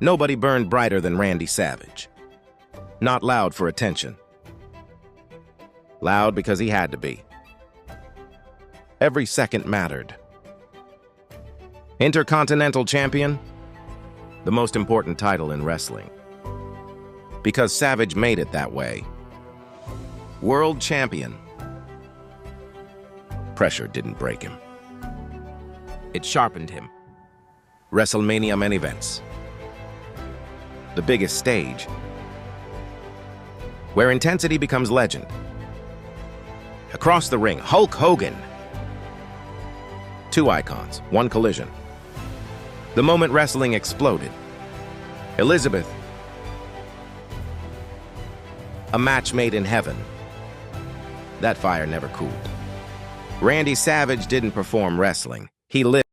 Nobody burned brighter than Randy Savage. Not loud for attention. Loud because he had to be. Every second mattered. Intercontinental Champion? The most important title in wrestling. Because Savage made it that way. World Champion. Pressure didn't break him. It sharpened him. WrestleMania main events. The biggest stage. Where intensity becomes legend. Across the ring, Hulk Hogan. Two icons, one collision. The moment wrestling exploded. Elizabeth. A match made in heaven. That fire never cooled. Randy Savage didn't perform wrestling. He lived.